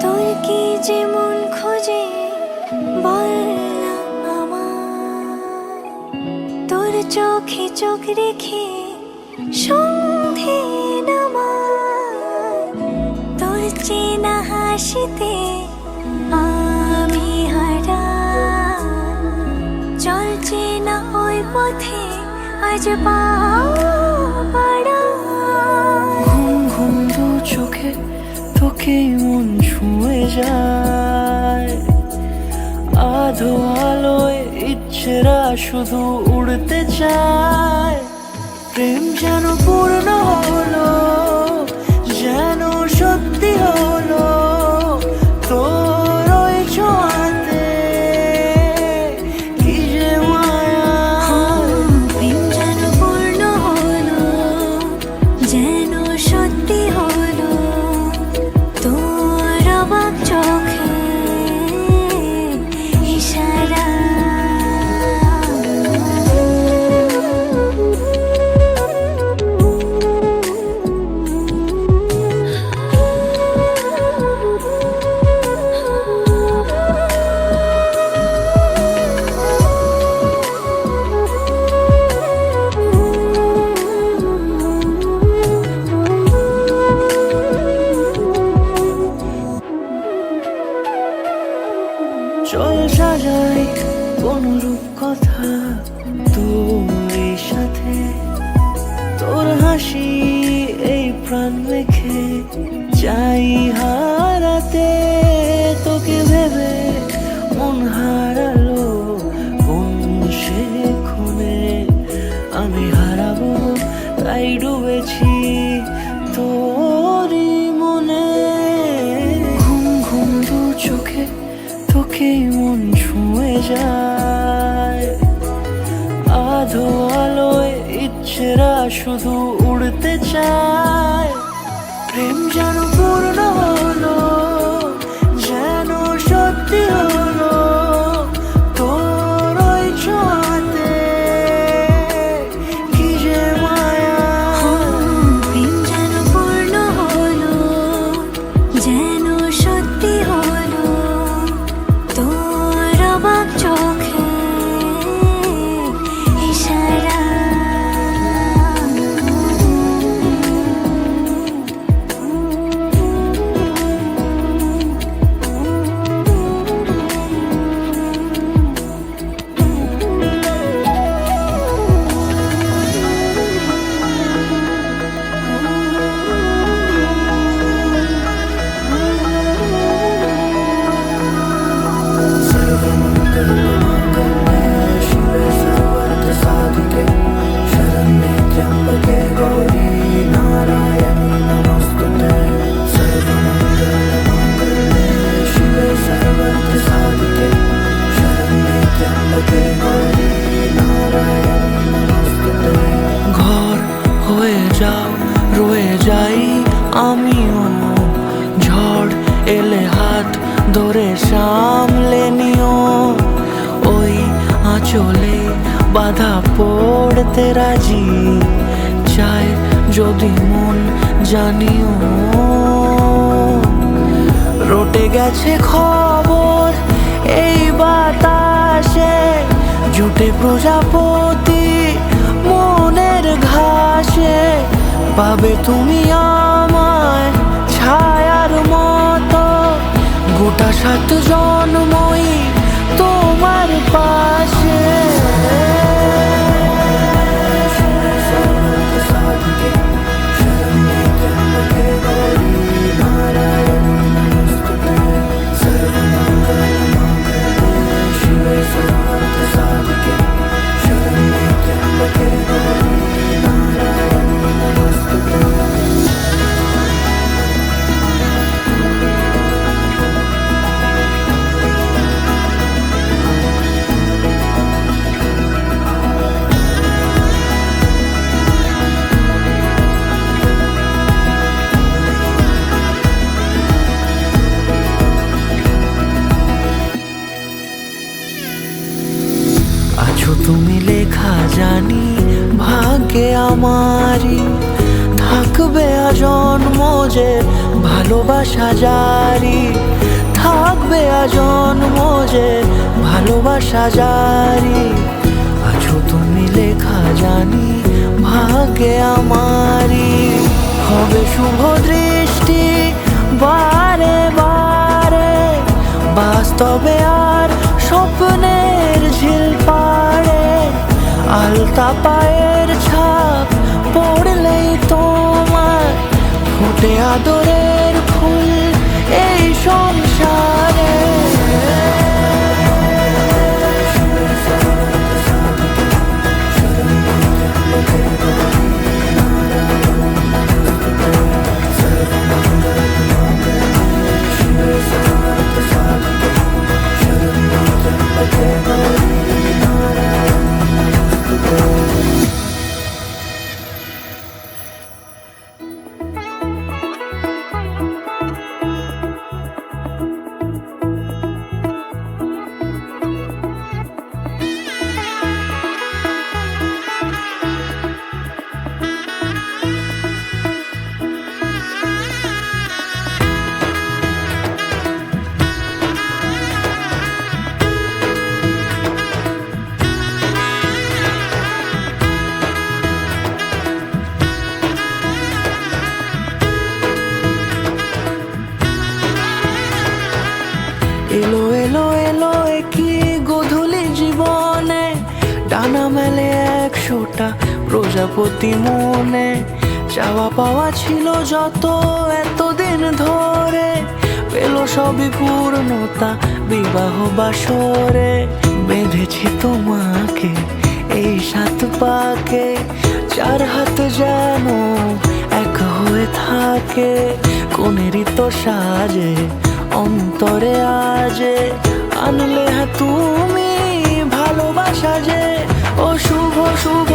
তোর কি যেমন খোঁজে বল না আমায়, তোর চোখে চোখ রেখে সন্ধে নামায়, তোর চেনা হাসিতে আমি হারাই, চল চেনা ওই পথে আজ পা বাড়াই। ঘুম ঘুম দু চোখে তোকেই মন ছুঁয়ে যায়, আধো আলোয় ইচ্ছেরা শুধু উড়তে চায়। প্রেম যেন পূর্ণ হলো, যেন সত্যি হলো, তোর ওই ছোঁয়াতে কি যে মায়া। প্রেম যেন পূর্ণ হলো, যেন সত্যি হলো, তোর অবাক চোখে ইশারা। চল সাজাই কোন রূপকথা তোর সাথে, তোর হাসি এই প্রাণ রেখে চাই হারাতে। তোকে ভেবে মন হারালো কোন সে ক্ষণে, আমি হারাবো তাই ডুবেছি তোরই মনে। ঘুম ঘুম দু চোখে তোকেই মন ছুঁয়ে যায়, আধো আলোয় ইচ্ছেরা শুধু উড়তে চায়। প্রেম যেন পূর্ণ হলো, যেন সত্যি হলো, তোর ওই ছোঁয়াতে কি যে মায়া। প্রেম যেন পূর্ণ হলো, যেন সত্যি হলো, তোর অবাক চোখে ইশারা। ঘর হয়ে যাও রয়ে যাই আমিও, ঝড় এলে হাত ধরে সামলে নিও। ওই আঁচলে বাধা পড়তে রাজি, চাই যদি মন জানিও। রটে গেছে খবর এই বাতাসে, জুটে প্রজাপতি মনের ঘাসে। পাবে তুমি আমায় ছায়ার মতো, গোটা 7 জন্মই তোমার পাশে। আমারই থাকবে আজন্ম যে ভালোবাসা জারি, থাকবে আজন্ম যে ভালোবাসা জারি। আছো তুমি লেখা জানি ভাগ্যে আমারই, হবে শুভ দৃষ্টি বারে বারে, বাস্তবে আর স্বপ্নের ঝিল পাড়ে। আলতা পায়ের ছাপ পড়লেই তোমার ফোটে আদরের ফুল এই সংসারে। এলো এলো এলো কি গধূলি জীবনে, ডানা মেলে 100টা প্রজাপতি মনে। চাওয়া পাওয়া ছিল যত এতদিন ধরে, পেল সবই পূর্ণতা বিবাহ বাসরে। বেঁধেছি তোমাকে এই 7 পাকে, 4 হাত যেন এক হয়ে থাকে। কোনেরই তো সাজে অন্তরে আজে আনলে হ্যাঁ তুমি ভালোবাসা যে। ও শুভ শুভ